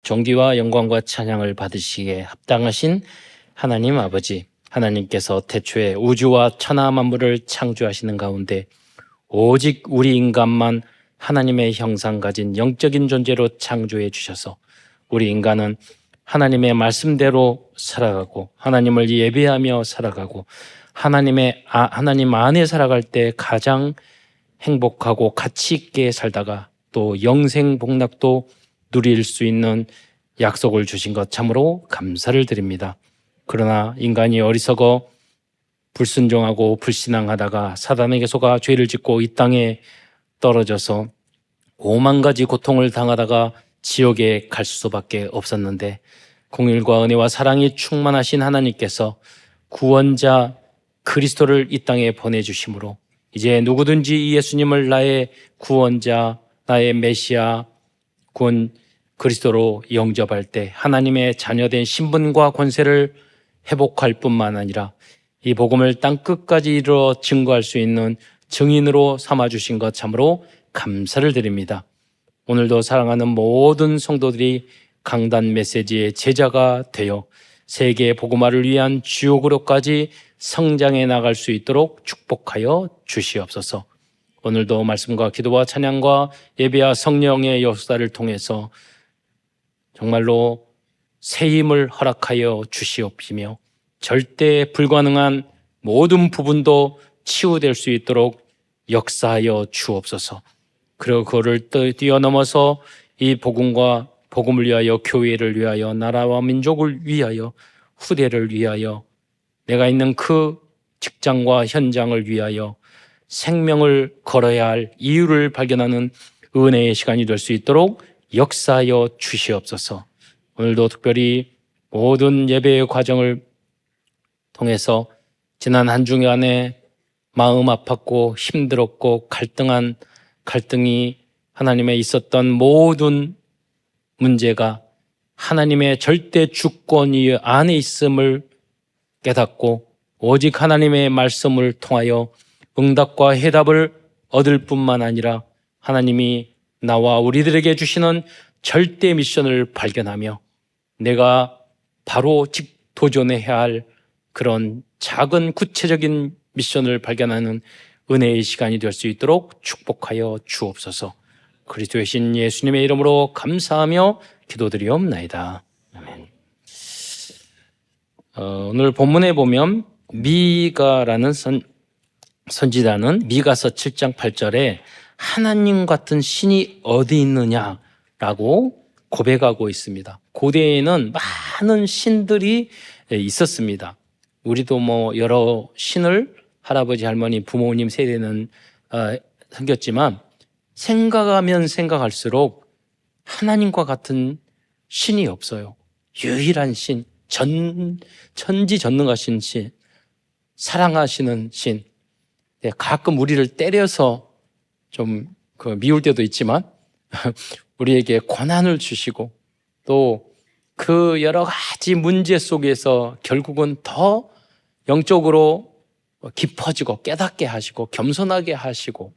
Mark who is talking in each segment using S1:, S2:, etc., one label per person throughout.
S1: 존귀와 영광과 찬양을 받으시기에 합당하신 하나님 아버지, 하나님께서 태초에 우주와 천하 만물을 창조하시는 가운데 오직 우리 인간만 하나님의 형상 가진 영적인 존재로 창조해 주셔서 우리 인간은 하나님의 말씀대로 살아가고 하나님을 예배하며 살아가고 하나님 안에 살아갈 때 가장 행복하고 가치 있게 살다가 또 영생 복락도 누릴 수 있는 약속을 주신 것 참으로 감사를 드립니다. 그러나 인간이 어리석어 불순종하고 불신앙하다가 사단에게 속아 죄를 짓고 이 땅에 떨어져서 오만 가지 고통을 당하다가 지옥에 갈 수밖에 없었는데 공일과 은혜와 사랑이 충만하신 하나님께서 구원자 그리스도를 이 땅에 보내주심으로 이제 누구든지 예수님을 나의 구원자, 나의 메시아, 구원 그리스도로 영접할 때 하나님의 자녀된 신분과 권세를 회복할 뿐만 아니라 이 복음을 땅 끝까지 이루어 증거할 수 있는 증인으로 삼아주신 것 참으로 감사를 드립니다. 오늘도 사랑하는 모든 성도들이 강단 메시지의 제자가 되어 세계 복음화를 위한 주역으로까지 성장해 나갈 수 있도록 축복하여 주시옵소서. 오늘도 말씀과 기도와 찬양과 예배와 성령의 역사를 통해서 정말로 새 힘을 허락하여 주시옵시며 절대 불가능한 모든 부분도 치유될 수 있도록 역사하여 주옵소서. 그리고 그거를 뛰어넘어서 이 복음을 위하여, 교회를 위하여, 나라와 민족을 위하여, 후대를 위하여, 내가 있는 그 직장과 현장을 위하여 생명을 걸어야 할 이유를 발견하는 은혜의 시간이 될 수 있도록 역사하여 주시옵소서. 오늘도 특별히 모든 예배의 과정을 통해서 지난 한 주간에 마음 아팠고 힘들었고 갈등이 하나님에 있었던 모든 문제가 하나님의 절대 주권이 안에 있음을 깨닫고 오직 하나님의 말씀을 통하여 응답과 해답을 얻을 뿐만 아니라 하나님이 나와 우리들에게 주시는 절대 미션을 발견하며 내가 바로 도전해야 할 그런 작은 구체적인 미션을 발견하는 은혜의 시간이 될 수 있도록 축복하여 주옵소서. 그리스도의 신 예수님의 이름으로 감사하며 기도드리옵나이다. 아멘. 오늘 본문에 보면 미가라는 선지자는 미가서 7장 8절에 하나님 같은 신이 어디 있느냐라고 고백하고 있습니다. 고대에는 많은 신들이 있었습니다. 우리도 여러 신을 할아버지, 할머니, 부모님 세대는 섬겼지만 생각하면 생각할수록 하나님과 같은 신이 없어요. 유일한 신, 천지전능하신 신, 사랑하시는 신. 가끔 우리를 때려서 좀 미울 때도 있지만 우리에게 고난을 주시고 또 그 여러 가지 문제 속에서 결국은 더 영적으로 깊어지고 깨닫게 하시고 겸손하게 하시고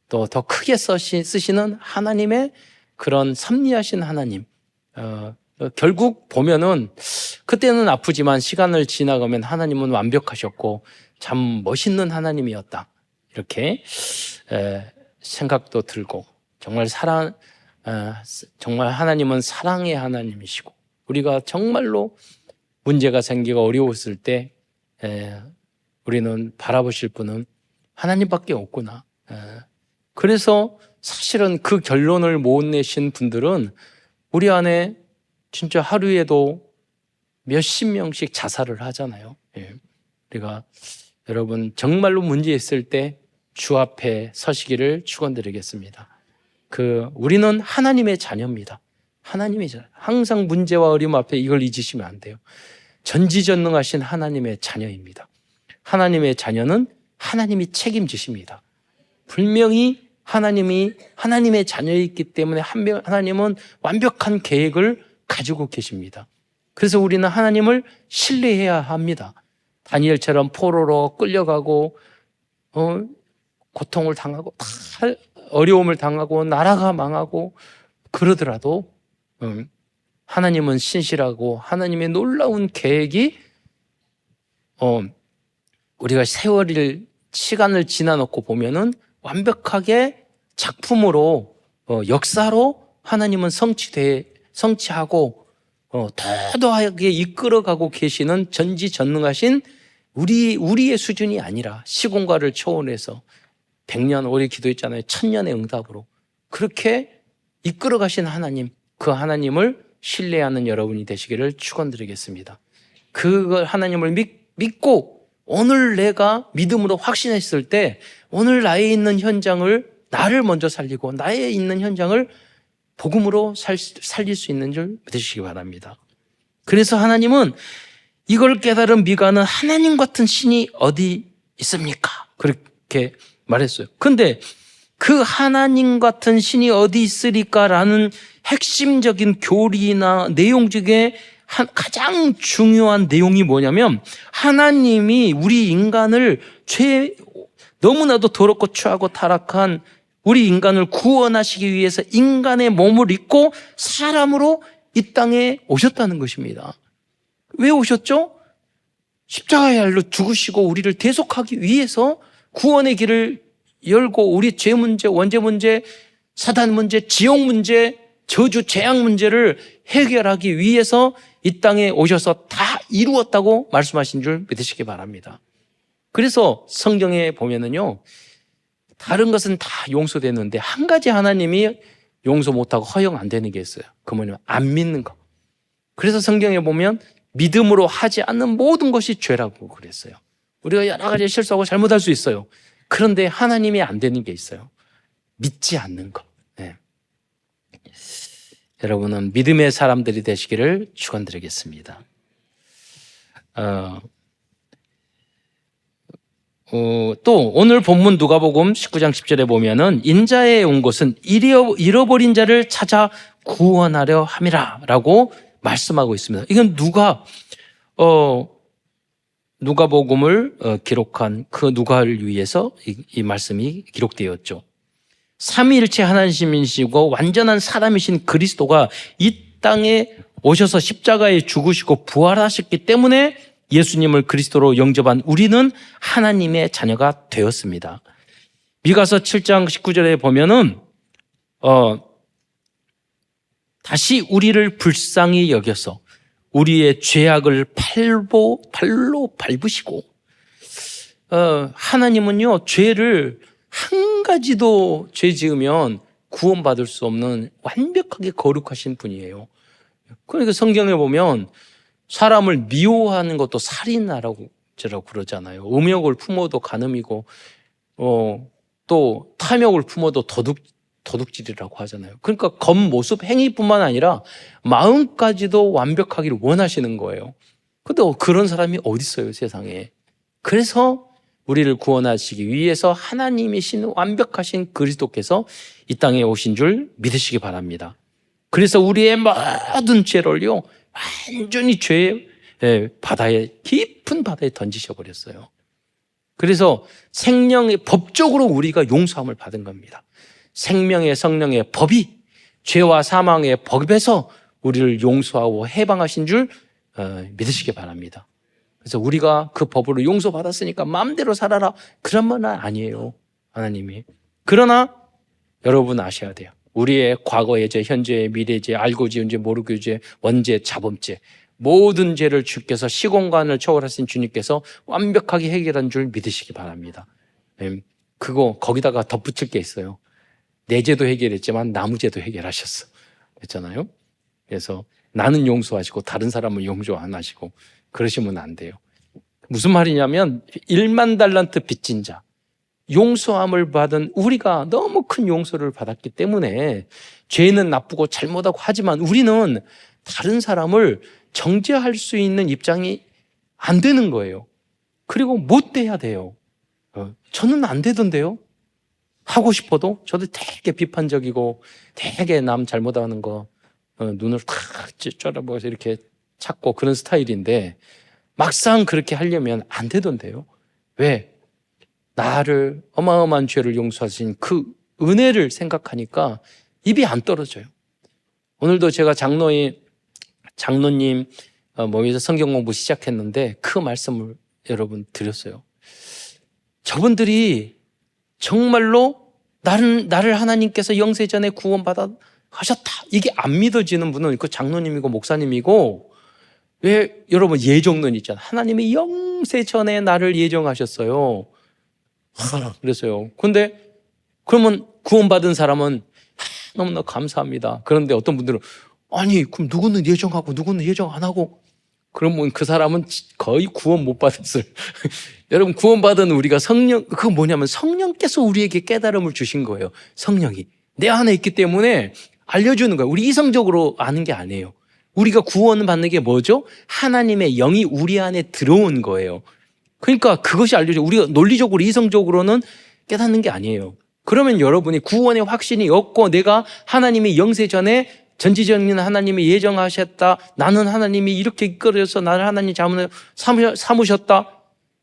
S1: 또 더 크게 쓰시는 하나님의 그런 섭리하신 하나님. 결국 보면은 그때는 아프지만 시간을 지나가면 하나님은 완벽하셨고 참 멋있는 하나님이었다. 이렇게 생각도 들고 정말 정말 하나님은 사랑의 하나님이시고 우리가 정말로 문제가 생기고 어려웠을 때 우리는 바라보실 분은 하나님밖에 없구나. 그래서 사실은 그 결론을 못 내신 분들은 우리 안에 진짜 하루에도 몇십 명씩 자살을 하잖아요. 우리가 여러분 정말로 문제 있을 때 주 앞에 서시기를 축원드리겠습니다. 우리는 하나님의 자녀입니다. 하나님의 자녀. 항상 문제와 어려움 앞에 이걸 잊으시면 안 돼요. 전지전능하신 하나님의 자녀입니다. 하나님의 자녀는 하나님이 책임지십니다. 분명히 하나님이 하나님의 자녀이기 때문에 하나님은 완벽한 계획을 가지고 계십니다. 그래서 우리는 하나님을 신뢰해야 합니다. 다니엘처럼 포로로 끌려가고 고통을 당하고 다 어려움을 당하고 나라가 망하고 그러더라도 하나님은 신실하고 하나님의 놀라운 계획이 우리가 시간을 지나놓고 보면은 완벽하게 작품으로 역사로 하나님은 성취하고 도도하게 이끌어가고 계시는 전지전능하신 우리의 수준이 아니라 시공간을 초월해서 100년 오래 기도했잖아요. 1000년의 응답으로 그렇게 이끌어 가신 하나님, 그 하나님을 신뢰하는 여러분이 되시기를 축원드리겠습니다. 그 하나님을 믿고 오늘 내가 믿음으로 확신했을 때 오늘 나에 있는 현장을 나를 먼저 살리고 나에 있는 현장을 복음으로 살릴 수 있는 줄 믿으시기 바랍니다. 그래서 하나님은 이걸 깨달은 미가는 하나님 같은 신이 어디 있습니까? 그렇게 말했어요. 근데 그 하나님 같은 신이 어디 있으리까라는 핵심적인 교리나 내용 중에 가장 중요한 내용이 뭐냐면 하나님이 우리 인간을 너무나도 더럽고 추하고 타락한 우리 인간을 구원하시기 위해서 인간의 몸을 입고 사람으로 이 땅에 오셨다는 것입니다. 왜 오셨죠? 십자가의 날로 죽으시고 우리를 대속하기 위해서 구원의 길을 열고 우리 죄 문제, 원죄 문제, 사단 문제, 지옥 문제, 저주, 재앙 문제를 해결하기 위해서 이 땅에 오셔서 다 이루었다고 말씀하신 줄 믿으시기 바랍니다. 그래서 성경에 보면은요, 다른 것은 다 용서되는데 한 가지 하나님이 용서 못하고 허용 안 되는 게 있어요. 그 뭐냐면 안 믿는 거. 그래서 성경에 보면 믿음으로 하지 않는 모든 것이 죄라고 그랬어요. 우리가 여러 가지 실수하고 잘못할 수 있어요. 그런데 하나님이 안 되는 게 있어요. 믿지 않는 것. 네. 여러분은 믿음의 사람들이 되시기를 축원드리겠습니다. 또 오늘 본문 누가복음 19장 10절에 보면은 인자에 온 것은 잃어버린 자를 찾아 구원하려 함이라 라고 말씀하고 있습니다. 이건 누가복음을 기록한 그 누가를 위해서 이 말씀이 기록되었죠. 삼위일체 하나님이시고 완전한 사람이신 그리스도가 이 땅에 오셔서 십자가에 죽으시고 부활하셨기 때문에 예수님을 그리스도로 영접한 우리는 하나님의 자녀가 되었습니다. 미가서 7장 19절에 보면은 다시 우리를 불쌍히 여겨서 우리의 죄악을 발로 밟으시고 하나님은요 죄를 한 가지도 죄 지으면 구원받을 수 없는 완벽하게 거룩하신 분이에요. 그러니까 성경에 보면 사람을 미워하는 것도 살인하라고 그러잖아요. 음욕을 품어도 간음이고 또 탐욕을 품어도 도둑질이라고 하잖아요. 그러니까 겉모습 행위뿐만 아니라 마음까지도 완벽하기를 원하시는 거예요. 근데 그런 사람이 어디 있어요, 세상에. 그래서 우리를 구원하시기 위해서 하나님이신 완벽하신 그리스도께서 이 땅에 오신 줄 믿으시기 바랍니다. 그래서 우리의 모든 죄를요 완전히 죄의 바다에, 깊은 바다에 던지셔버렸어요. 그래서 법적으로 우리가 용서함을 받은 겁니다. 생명의 성령의 법이 죄와 사망의 법에서 우리를 용서하고 해방하신 줄 믿으시기 바랍니다. 그래서 우리가 그 법으로 용서받았으니까 마음대로 살아라, 그런 말은 아니에요, 하나님이. 그러나 여러분 아셔야 돼요. 우리의 과거의 죄, 현재의 미래의 죄, 알고 지은 죄, 모르고 죄, 원죄, 자범죄, 모든 죄를 주께서 시공간을 초월하신 주님께서 완벽하게 해결한 줄 믿으시기 바랍니다. 거기다가 덧붙일 게 있어요. 내 죄도 해결했지만 남의 죄도 해결하셨어. 그랬잖아요. 그래서 나는 용서하시고 다른 사람은 용서 안 하시고 그러시면 안 돼요. 무슨 말이냐면 1만 달란트 빚진 자, 용서함을 받은 우리가 너무 큰 용서를 받았기 때문에 죄는 나쁘고 잘못하고 하지만 우리는 다른 사람을 정죄할 수 있는 입장이 안 되는 거예요. 그리고 못 돼야 돼요. 저는 안 되던데요. 하고 싶어도 저도 되게 비판적이고 되게 남 잘못하는 거 눈을 탁 쫄아보면서 이렇게 찾고 그런 스타일인데 막상 그렇게 하려면 안 되던데요. 왜? 나를 어마어마한 죄를 용서하신 그 은혜를 생각하니까 입이 안 떨어져요. 오늘도 제가 장로의 장로님 모임에서 성경 공부 시작했는데 그 말씀을 여러분 드렸어요. 저분들이 정말로 나를 하나님께서 영세전에 구원받아 하셨다, 이게 안 믿어지는 분은 그 장로님이고 목사님이고, 왜 여러분 예정론 있잖아요. 하나님이 영세전에 나를 예정하셨어요. 그랬어요. 근데 그러면 구원받은 사람은 너무나 감사합니다. 그런데 어떤 분들은 아니 그럼 누구는 예정하고 누구는 예정 안 하고, 그러면 그 사람은 거의 구원 못 받았어요. 여러분 구원받은 우리가 그건 뭐냐면 성령께서 우리에게 깨달음을 주신 거예요. 성령이 내 안에 있기 때문에 알려주는 거예요. 우리 이성적으로 아는 게 아니에요. 우리가 구원 받는 게 뭐죠? 하나님의 영이 우리 안에 들어온 거예요. 그러니까 그것이 알려줘. 우리가 논리적으로 이성적으로는 깨닫는 게 아니에요. 그러면 여러분이 구원의 확신이 없고 내가 하나님이 영세전에 전지전능한 하나님이 예정하셨다, 나는 하나님이 이렇게 이끌어서 나를 하나님 자문을 삼으셨다,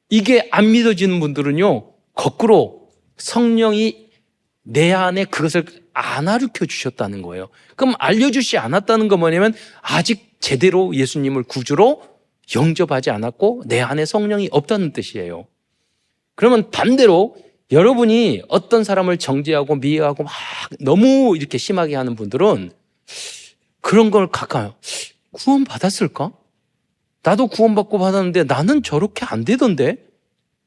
S1: 이게 안 믿어지는 분들은요, 거꾸로 성령이 내 안에 그것을 안 가르쳐 주셨다는 거예요. 그럼 알려주지 않았다는 건 뭐냐면 아직 제대로 예수님을 구주로 영접하지 않았고 내 안에 성령이 없다는 뜻이에요. 그러면 반대로 여러분이 어떤 사람을 정죄하고 미워하고 막 너무 이렇게 심하게 하는 분들은 그런 걸 가까워요. 구원 받았을까? 나도 구원받고 받았는데 나는 저렇게 안 되던데?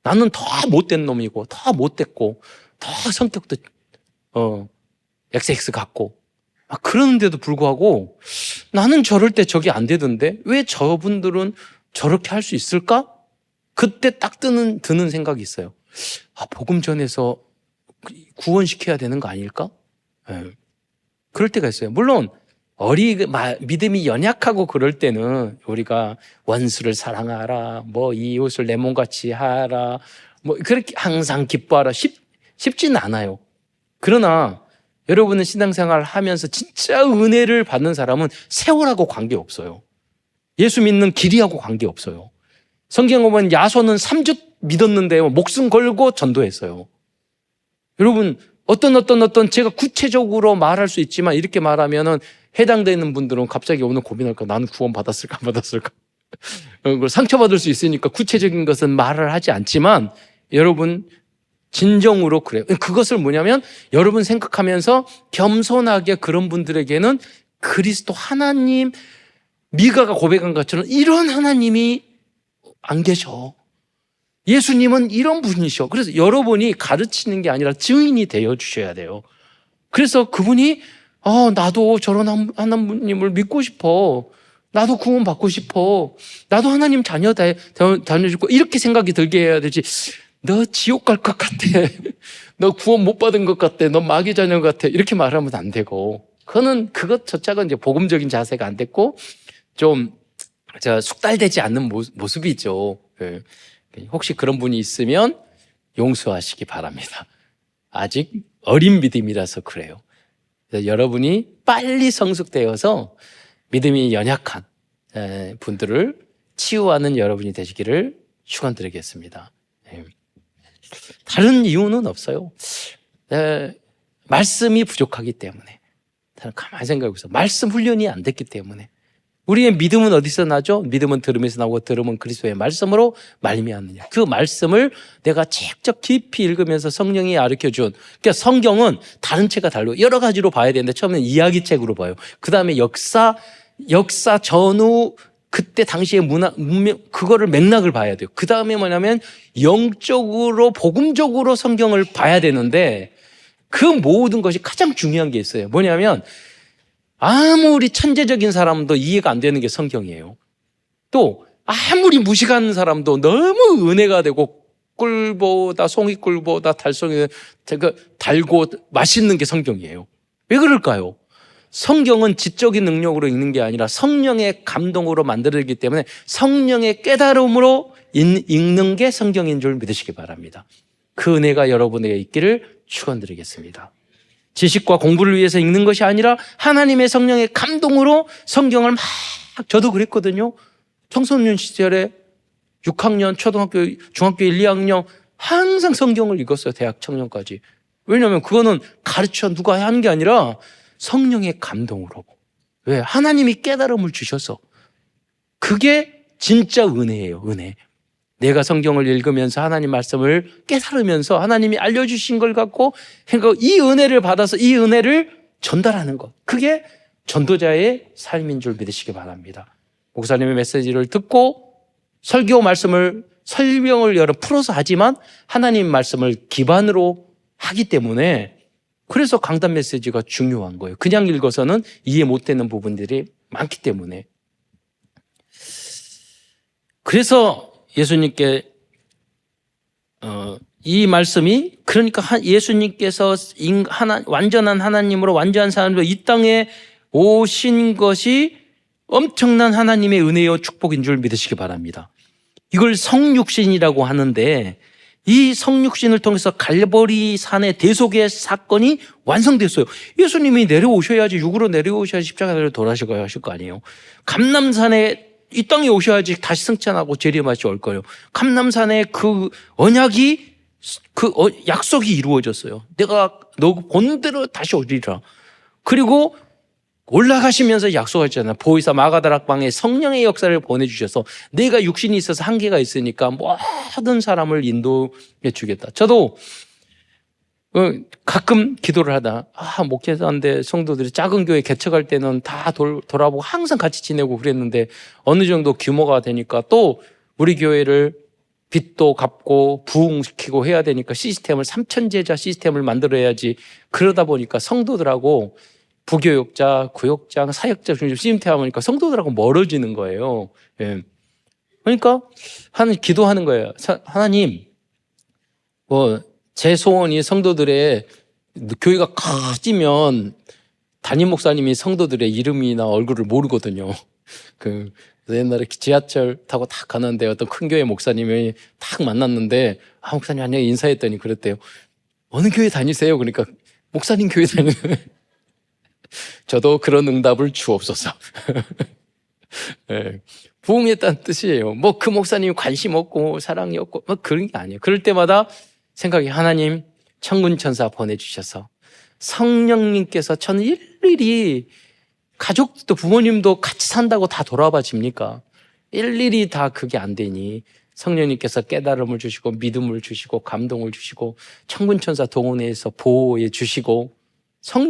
S1: 나는 더 못된 놈이고 더 못됐고 더 성격도 XX 같고 막 그러는데도 불구하고 나는 저럴 때 저게 안 되던데 왜 저분들은 저렇게 할 수 있을까? 그때 딱 드는 생각이 있어요. 복음 전해서 구원시켜야 되는 거 아닐까? 네. 그럴 때가 있어요. 물론 믿음이 연약하고 그럴 때는 우리가 원수를 사랑하라, 뭐 이웃을 내 몸같이 하라, 뭐 그렇게 항상 기뻐하라, 쉽지는 않아요. 그러나 여러분은 신앙생활 하면서 진짜 은혜를 받는 사람은 세월하고 관계없어요. 예수 믿는 길이하고 관계없어요. 성경 보면 야손은 3주 믿었는데 목숨 걸고 전도했어요. 여러분 어떤 제가 구체적으로 말할 수 있지만 이렇게 말하면은 해당되는 분들은 갑자기 오늘 고민할까? 나는 구원 받았을까 안 받았을까? 상처받을 수 있으니까 구체적인 것은 말을 하지 않지만 여러분 진정으로 그래요. 그것을 뭐냐면 여러분 생각하면서 겸손하게 그런 분들에게는 그리스도 하나님, 미가가 고백한 것처럼 이런 하나님이 안 계셔. 예수님은 이런 분이셔. 그래서 여러분이 가르치는 게 아니라 증인이 되어 주셔야 돼요. 그래서 그분이 나도 저런 하나님을 믿고 싶어. 나도 구원 받고 싶어. 나도 하나님 자녀 다녀주고 이렇게 생각이 들게 해야 되지. 너 지옥 갈 것 같아. 너 구원 못 받은 것 같아. 너 마귀 자녀 같아. 이렇게 말하면 안 되고. 그것조차가 이제 복음적인 자세가 안 됐고 좀 숙달되지 않는 모습이죠. 혹시 그런 분이 있으면 용서하시기 바랍니다. 아직 어린 믿음이라서 그래요. 그래서 여러분이 빨리 성숙되어서 믿음이 연약한 분들을 치유하는 여러분이 되시기를 축원드리겠습니다. 다른 이유는 없어요. 말씀이 부족하기 때문에. 가만히 생각해보세요. 말씀 훈련이 안 됐기 때문에. 우리의 믿음은 어디서 나죠? 믿음은 들음에서 나오고 들음은 그리스도의 말씀으로 말미암느냐. 그 말씀을 내가 직접 깊이 읽으면서 성령이 가르쳐준. 그러니까 성경은 다른 책과 다르고 여러 가지로 봐야 되는데 처음에는 이야기책으로 봐요. 그 다음에 역사 전후 그때 당시의 문명 그거를 맥락을 봐야 돼요. 그 다음에 뭐냐면 영적으로 복음적으로 성경을 봐야 되는데 그 모든 것이 가장 중요한 게 있어요. 뭐냐면 아무리 천재적인 사람도 이해가 안 되는 게 성경이에요. 또 아무리 무식한 사람도 너무 은혜가 되고 송이꿀보다 달고 맛있는 게 성경이에요. 왜 그럴까요? 성경은 지적인 능력으로 읽는 게 아니라 성령의 감동으로 만들어지기 때문에 성령의 깨달음으로 읽는 게 성경인 줄 믿으시기 바랍니다. 그 은혜가 여러분에게 있기를 축원드리겠습니다. 지식과 공부를 위해서 읽는 것이 아니라 하나님의 성령의 감동으로 성경을 저도 그랬거든요. 청소년 시절에 6학년, 초등학교, 중학교 1, 2학년 항상 성경을 읽었어요. 대학 청년까지. 왜냐하면 그거는 가르쳐 누가 하는 게 아니라 성령의 감동으로. 왜? 하나님이 깨달음을 주셔서 그게 진짜 은혜예요, 은혜. 내가 성경을 읽으면서 하나님 말씀을 깨달으면서 하나님이 알려주신 걸 갖고 이 은혜를 받아서 이 은혜를 전달하는 것. 그게 전도자의 삶인 줄 믿으시기 바랍니다. 목사님의 메시지를 듣고 설교 말씀을 설명을 여러 풀어서 하지만 하나님 말씀을 기반으로 하기 때문에 그래서 강단 메시지가 중요한 거예요. 그냥 읽어서는 이해 못 되는 부분들이 많기 때문에. 그래서 예수님께 이 말씀이 그러니까 예수님께서 완전한 하나님으로 완전한 사람으로 이 땅에 오신 것이 엄청난 하나님의 은혜요 축복인 줄 믿으시기 바랍니다. 이걸 성육신이라고 하는데 이 성육신을 통해서 갈보리 산의 대속의 사건이 완성됐어요. 예수님이 내려오셔야지, 육으로 내려오셔야지 십자가를 돌아가셔야 하실 거 아니에요. 감람산에 이 땅에 오셔야지 다시 승천하고 재림하시 올 거예요. 감람산에 그 언약이 약속이 이루어졌어요. 내가 너 본 대로 다시 오리라. 그리고 올라가시면서 약속하셨잖아요. 보혜사 마가다락방에 성령의 역사를 보내주셔서 내가 육신이 있어서 한계가 있으니까 모든 사람을 인도해 주겠다. 저도 가끔 기도를 하다 목회자인데 성도들이 작은 교회 개척할 때는 다 돌아보고 항상 같이 지내고 그랬는데 어느 정도 규모가 되니까 또 우리 교회를 빚도 갚고 부흥시키고 해야 되니까 시스템을 3,000제자 시스템을 만들어야지. 그러다 보니까 성도들하고 부교역자, 구역장, 사역자 중심 시스템 하니까 성도들하고 멀어지는 거예요. 예. 그러니까 기도하는 거예요. 하나님, 제 소원이 성도들의 교회가 커지면 담임 목사님이 성도들의 이름이나 얼굴을 모르거든요. 그래서 옛날에 지하철 타고 딱 가는데 어떤 큰 교회 목사님이 딱 만났는데 목사님 안녕 인사했더니 그랬대요. 어느 교회 다니세요? 그러니까 목사님 교회 다니는. 저도 그런 응답을 주옵소서. 네. 부흥했다는 뜻이에요. 그 목사님이 관심 없고 사랑이 없고 그런 게 아니에요. 그럴 때마다 생각이 하나님 천군천사 보내주셔서 성령님께서 저는 일일이 가족도 부모님도 같이 산다고 다 돌아봐 줍니까? 일일이 다 그게 안 되니 성령님께서 깨달음을 주시고 믿음을 주시고 감동을 주시고 천군천사 동원해서 보호해 주시고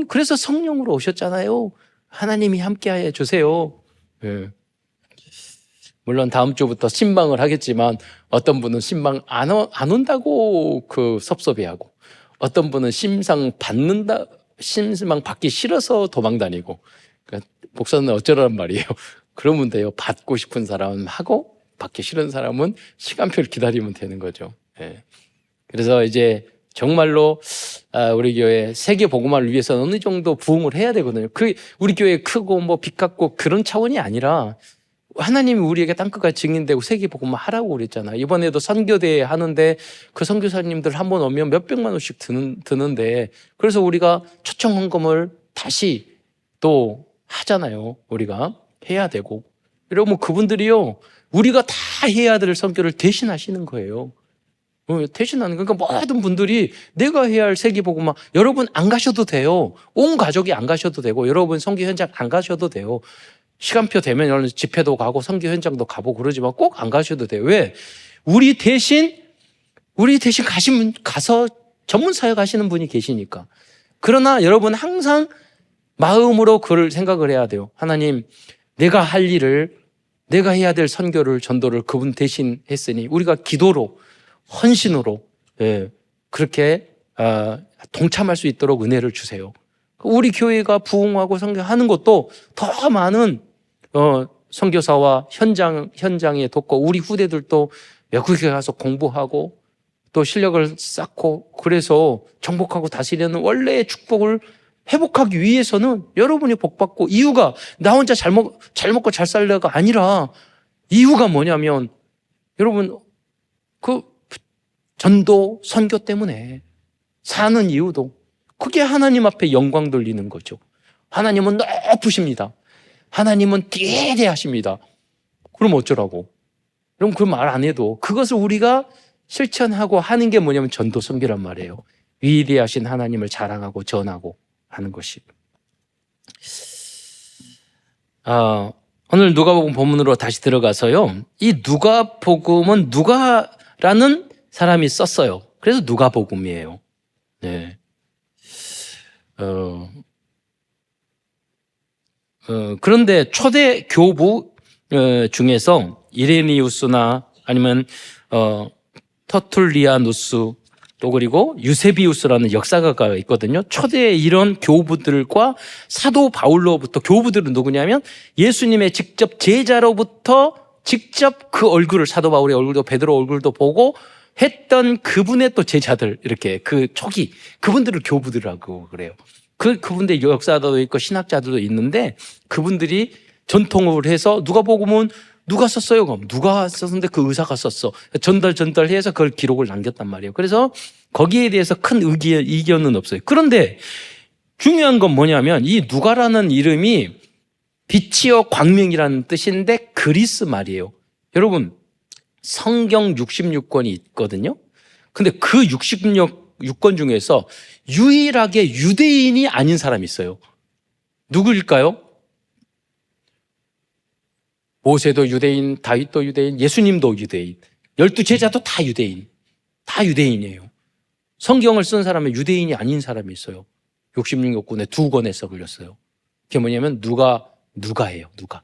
S1: 그래서 성령으로 오셨잖아요. 하나님이 함께해 주세요. 네. 물론 다음 주부터 신방을 하겠지만 어떤 분은 신방 안 온다고 섭섭해하고 어떤 분은 신방 받기 싫어서 도망다니고 그러니까 목사는 어쩌라는 말이에요. 그러면 돼요. 받고 싶은 사람은 하고 받기 싫은 사람은 시간표를 기다리면 되는 거죠. 네. 그래서 이제 정말로 우리 교회 세계 복음화를 위해서 어느 정도 부흥을 해야 되거든요. 우리 교회 크고 빚 갚고 그런 차원이 아니라 하나님이 우리에게 땅끝까지 증인되고 세계 복음화 하라고 그랬잖아요. 이번에도 선교대회 하는데 그 선교사님들 한 번 오면 몇백만 원씩 드는데 그래서 우리가 초청 헌금을 다시 또 하잖아요. 우리가 해야 되고 이러면 그분들이요 우리가 다 해야 될 선교를 대신하시는 거예요. 대신하는 그러니까 모든 분들이 내가 해야 할 세계복음화 여러분 안 가셔도 돼요. 온 가족이 안 가셔도 되고 여러분 선교 현장 안 가셔도 돼요. 시간표 되면 집회도 가고 선교 현장도 가보고 그러지만 꼭 안 가셔도 돼요. 왜? 우리 대신 가서 전문 사역 하시는 분이 계시니까. 그러나 여러분 항상 마음으로 그걸 생각을 해야 돼요. 하나님, 내가 할 일을 내가 해야 될 선교를 전도를 그분 대신 했으니 우리가 기도로 헌신으로 그렇게 동참할 수 있도록 은혜를 주세요. 우리 교회가 부흥하고 선교하는 것도 더 많은 선교사와 현장에 돕고 우리 후대들도 외국에 가서 공부하고 또 실력을 쌓고 그래서 정복하고 다스리는 원래의 축복을 회복하기 위해서는 여러분이 복받고 이유가 나 혼자 잘 먹고 잘 살려가 아니라 이유가 뭐냐면 여러분 전도 선교 때문에 사는 이유도 그게 하나님 앞에 영광 돌리는 거죠. 하나님은 높으십니다. 하나님은 대대하십니다. 그럼 어쩌라고? 그럼 그 말 안 해도 그것을 우리가 실천하고 하는 게 뭐냐면 전도 선교란 말이에요. 위대하신 하나님을 자랑하고 전하고 하는 것이. 오늘 누가복음 본문으로 다시 들어가서요. 이 누가복음은 누가라는 사람이 썼어요. 그래서 누가복음이에요. 네. 그런데 초대 교부 중에서 이레니우스나 아니면 터툴리아누스 또 그리고 유세비우스라는 역사가가 있거든요. 초대 이런 교부들과 사도 바울로부터, 교부들은 누구냐면 예수님의 직접 제자로부터 직접 그 얼굴을, 사도 바울의 얼굴도 베드로 얼굴도 보고 했던 그분의 또 제자들, 이렇게 그 초기 그분들을 교부들이라고 그래요. 그분들 역사도 있고 신학자들도 있는데 그분들이 전통을 해서 누가복음은 누가 썼어요? 그럼 누가 썼는데 그 의사가 썼어. 전달해서 그걸 기록을 남겼단 말이에요. 그래서 거기에 대해서 큰 이견은 없어요. 그런데 중요한 건 뭐냐면 이 누가라는 이름이 빛이요 광명이라는 뜻인데 그리스 말이에요. 여러분 성경 66권이 있거든요. 근데 그 66권 중에서 유일하게 유대인이 아닌 사람이 있어요. 누구일까요? 모세도 유대인, 다윗도 유대인, 예수님도 유대인, 12제자도 다 유대인, 다 유대인이에요. 성경을 쓴 사람은 유대인이 아닌 사람이 있어요. 66권에 2권에 써걸렸어요. 그게 뭐냐면 누가예요. 누가.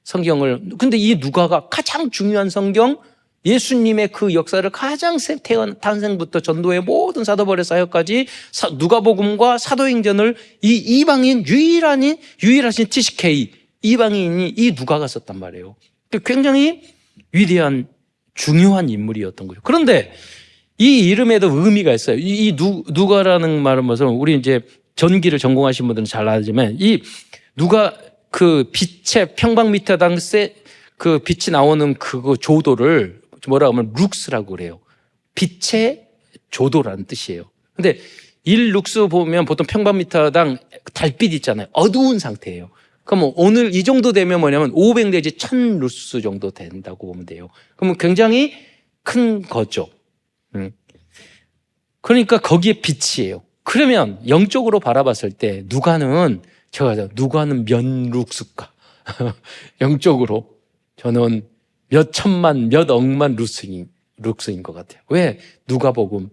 S1: 성경을, 근데 이 누가가 가장 중요한 성경, 예수님의 그 역사를 가장 탄생부터 전도의 모든 사도벌의 사역까지 누가복음과 사도행전을 이 이방인 유일하신 TCK 이방인이 이 누가가 썼단 말이에요. 굉장히 위대한 중요한 인물이었던 거죠. 그런데 이 이름에도 의미가 있어요. 이 누가라는 말은 무슨 우리 이제 전기를 전공하신 분들은 잘 알지만 이 누가 그 빛의 평방미터당 그 빛이 나오는 그 조도를 뭐라고 하면 룩스라고 그래요. 빛의 조도라는 뜻이에요. 근데 1룩스 보면 보통 평방미터당 달빛 있잖아요. 어두운 상태예요. 그럼 오늘 이 정도 되면 뭐냐면 500 내지 1000 루스 정도 된다고 보면 돼요. 그러면 굉장히 큰 거죠. 그러니까 거기에 빛이에요. 그러면 영적으로 바라봤을 때 누가는 몇 룩스일까? 영적으로 저는 몇 천만, 몇 억만 룩스인 것 같아요. 왜? 누가복음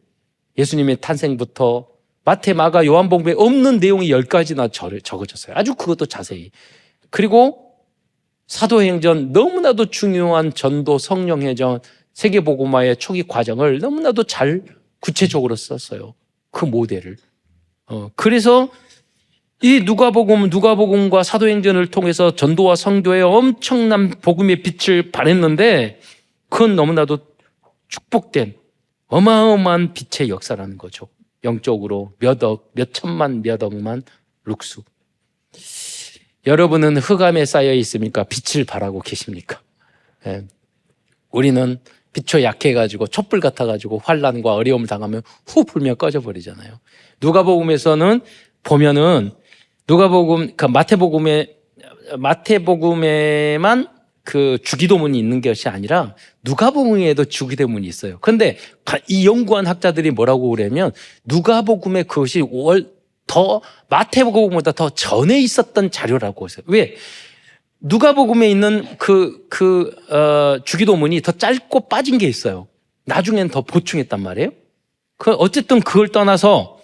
S1: 예수님의 탄생부터 마태, 마가, 요한복음에 없는 내용이 10가지나 적어졌어요. 아주 그것도 자세히. 그리고 사도행전 너무나도 중요한 전도 성령회전 세계복음화의 초기 과정을 너무나도 잘 구체적으로 썼어요. 그 모델을. 그래서 이 누가복음과 사도행전을 통해서 전도와 성교에 엄청난 복음의 빛을 발했는데 그건 너무나도 축복된 어마어마한 빛의 역사라는 거죠. 영적으로 몇 천만, 몇 억만 룩수. 여러분은 흑암에 쌓여 있습니까? 빛을 바라고 계십니까? 예. 우리는 빛이 약해가지고 촛불 같아가지고 환난과 어려움을 당하면 후 불면 꺼져버리잖아요. 누가복음에서는 보면은 그 마태복음에만 그 주기도문이 있는 것이 아니라 누가복음에도 주기도문이 있어요. 그런데 이 연구한 학자들이 뭐라고 그러냐면 누가복음에 그것이 더 마태복음보다 더 전에 있었던 자료라고 했어요. 왜? 누가복음에 있는 주기도문이 더 짧고 빠진 게 있어요. 나중엔 더 보충했단 말이에요. 어쨌든 그걸 떠나서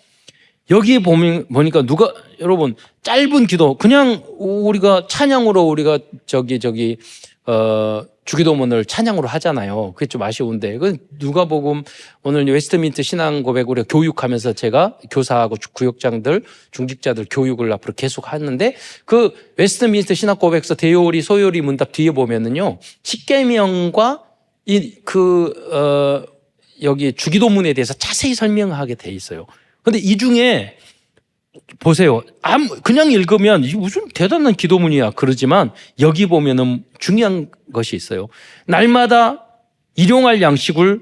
S1: 여기에 보니까 여러분 짧은 기도 그냥 우리가 찬양으로 우리가 주기도문을 찬양으로 하잖아요. 그게 좀 아쉬운데 누가복음 오늘 웨스트민트 신앙고백 우리가 교육하면서 제가 교사하고 구역장들 중직자들 교육을 앞으로 계속 하는데 그 웨스트민트 신앙고백서 대요리 소요리 문답 뒤에 보면은요 십계명과 여기 주기도문에 대해서 자세히 설명하게 돼 있어요. 근데 이 중에 보세요. 그냥 읽으면 이게 무슨 대단한 기도문이야 그러지만 여기 보면은 중요한 것이 있어요. 날마다 일용할 양식을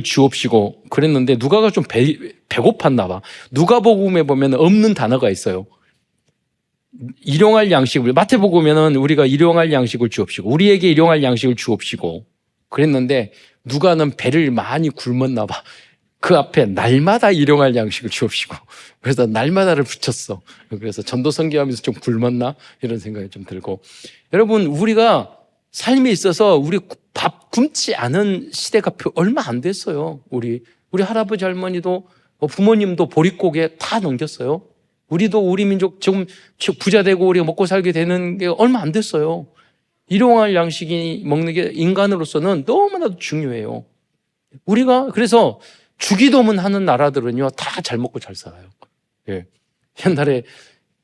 S1: 주옵시고 그랬는데 누가가 좀 배고팠나 봐. 누가복음에 보면 없는 단어가 있어요. 일용할 양식을 마태복음에는 우리가 일용할 양식을 주옵시고 우리에게 일용할 양식을 주옵시고 그랬는데 누가는 배를 많이 굶었나 봐. 그 앞에 날마다 일용할 양식을 주옵시고, 그래서 날마다를 붙였어. 그래서 전도 선교하면서 좀 굶었나 이런 생각이 좀 들고, 여러분 우리가 삶에 있어서 우리 밥 굶지 않은 시대가 얼마 안 됐어요. 우리 할아버지 할머니도 부모님도 보릿고개 다 넘겼어요. 우리도 우리 민족 지금 부자 되고 우리가 먹고 살게 되는 게 얼마 안 됐어요. 일용할 양식이 먹는 게 인간으로서는 너무나도 중요해요. 우리가 그래서 주기도문 하는 나라들은요 다 잘 먹고 잘 살아요. 예. 옛날에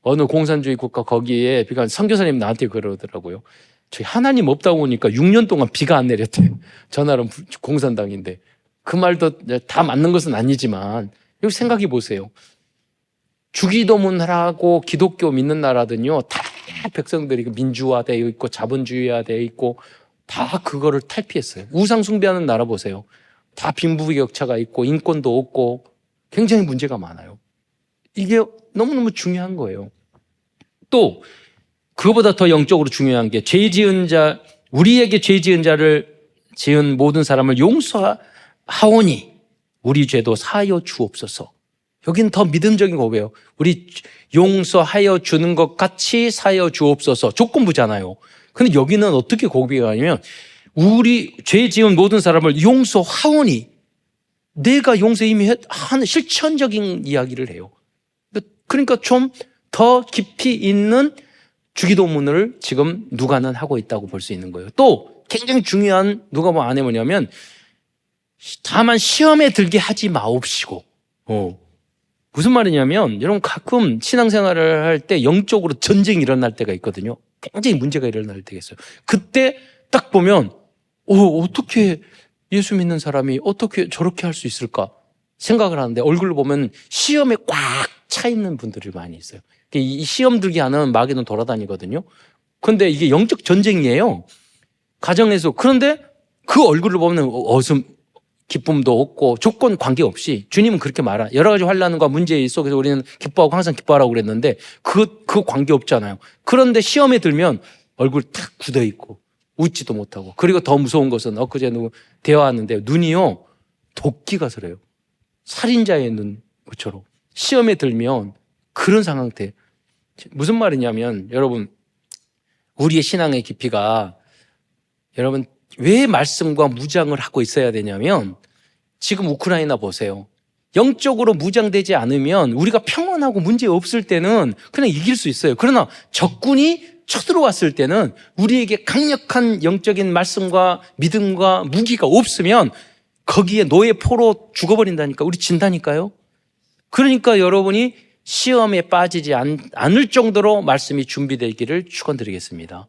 S1: 어느 공산주의 국가 거기에 비가 선교사님 나한테 그러더라고요. 저희 하나님 없다고 보니까 6년 동안 비가 안 내렸대. 저 나라는 공산당인데. 그 말도 다 맞는 것은 아니지만 여기 생각해 보세요. 주기도문 하라고 기독교 믿는 나라들은요 다 백성들이 민주화되어 있고 자본주의화되어 있고 다 그거를 탈피했어요. 우상 숭배하는 나라 보세요. 다 빈부격차가 있고 인권도 없고 굉장히 문제가 많아요. 이게 너무너무 중요한 거예요. 또 그거보다 더 영적으로 중요한 게 죄 지은 자, 우리에게 죄 지은 자를 지은 모든 사람을 용서하오니 우리 죄도 사하여 주옵소서. 여긴 더 믿음적인 고백이에요. 우리 용서하여 주는 것 같이 사하여 주옵소서. 조건부잖아요. 근데 여기는 어떻게 고백하냐면 우리 죄 지은 모든 사람을 용서하오니, 내가 용서 이미 하는 실천적인 이야기를 해요. 그러니까 좀 더 깊이 있는 주기도문을 지금 누가는 하고 있다고 볼 수 있는 거예요. 또 굉장히 중요한 누가복음 안에 뭐냐면 다만 시험에 들게 하지 마옵시고. 무슨 말이냐면 여러분 가끔 신앙생활을 할 때 영적으로 전쟁이 일어날 때가 있거든요. 굉장히 문제가 일어날 때가 있어요. 그때 딱 보면 어떻게 예수 믿는 사람이 어떻게 저렇게 할 수 있을까 생각을 하는데 얼굴을 보면 시험에 꽉 차 있는 분들이 많이 있어요. 이 시험 들게 하는 마귀는 돌아다니거든요. 그런데 이게 영적 전쟁이에요. 가정에서. 그런데 그 얼굴을 보면 기쁨도 없고 조건 관계없이 주님은 그렇게 말하. 여러 가지 환난과 문제 속에서 우리는 기뻐하고 항상 기뻐하라고 그랬는데 그 관계없잖아요. 그런데 시험에 들면 얼굴 탁 굳어 있고 웃지도 못하고, 그리고 더 무서운 것은 엊그제 대화하는데 눈이요 도끼가 서려요. 살인자의 눈 것처럼 시험에 들면 그런 상황대. 무슨 말이냐면 여러분 우리의 신앙의 깊이가, 여러분 왜 말씀과 무장을 하고 있어야 되냐면 지금 우크라이나 보세요. 영적으로 무장되지 않으면 우리가 평온하고 문제 없을 때는 그냥 이길 수 있어요. 그러나 적군이 쳐들어왔을 때는 우리에게 강력한 영적인 말씀과 믿음과 무기가 없으면 거기에 노예 포로 죽어버린다니까. 우리 진다니까요. 그러니까 여러분이 시험에 빠지지 않을 정도로 말씀이 준비되기를 축원드리겠습니다.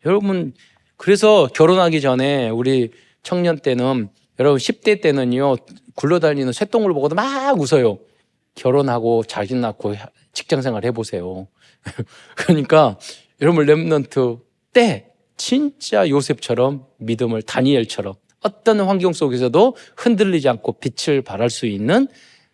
S1: 여러분 그래서 결혼하기 전에 우리 청년 때는, 여러분 10대 때는요 굴러다니는 쇠똥을 보고도 막 웃어요. 결혼하고 자식 낳고 직장생활 해보세요. 그러니까 여러분 렘넌트 때 진짜 요셉처럼 믿음을, 다니엘처럼 어떤 환경 속에서도 흔들리지 않고 빛을 발할 수 있는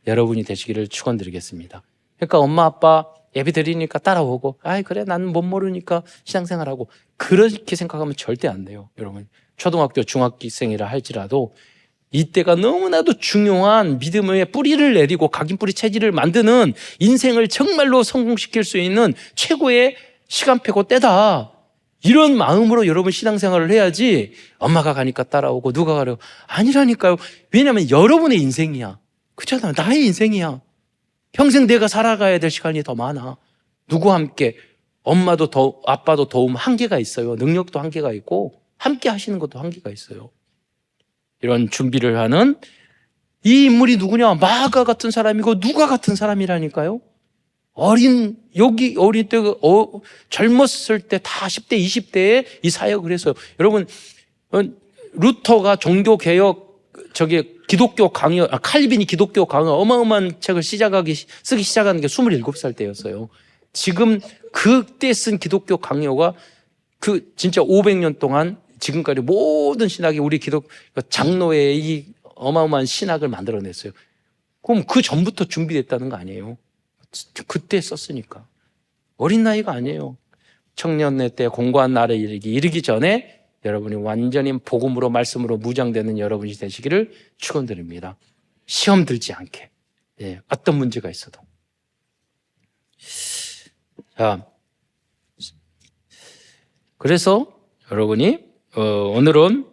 S1: 여러분이 되시기를 축원드리겠습니다. 그러니까 엄마 아빠 예배 드리니까 따라오고, 그래 나는 못 모르니까 신앙생활하고, 그렇게 생각하면 절대 안 돼요. 여러분 초등학교 중학생이라 할지라도 이때가 너무나도 중요한 믿음의 뿌리를 내리고 각인뿌리 체질을 만드는, 인생을 정말로 성공시킬 수 있는 최고의 시간표고 때다. 이런 마음으로 여러분 신앙생활을 해야지 엄마가 가니까 따라오고 누가 가려고, 아니라니까요. 왜냐하면 여러분의 인생이야. 그렇잖아요. 나의 인생이야. 평생 내가 살아가야 될 시간이 더 많아. 누구와 함께, 엄마도 아빠도 도움 한계가 있어요. 능력도 한계가 있고 함께 하시는 것도 한계가 있어요. 이런 준비를 하는 이 인물이 누구냐? 마가 같은 사람이고 누가 같은 사람이라니까요. 어린 때, 젊었을 때 다 10대, 20대에 이 사역을 했어요. 여러분, 루터가 종교개혁, 기독교 강요, 칼빈이 기독교 강요 어마어마한 책을 쓰기 시작하는 게 27살 때였어요. 지금 그때 쓴 기독교 강요가 진짜 500년 동안 지금까지 모든 신학이 우리 장로의 이 어마어마한 신학을 만들어냈어요. 그럼 그 전부터 준비됐다는 거 아니에요? 그때 썼으니까. 어린 나이가 아니에요. 청년의 때 공고한 날에 이르기 전에 여러분이 완전히 복음으로 말씀으로 무장되는 여러분이 되시기를 축원드립니다. 시험 들지 않게. 예, 어떤 문제가 있어도. 자, 그래서 여러분이 오늘은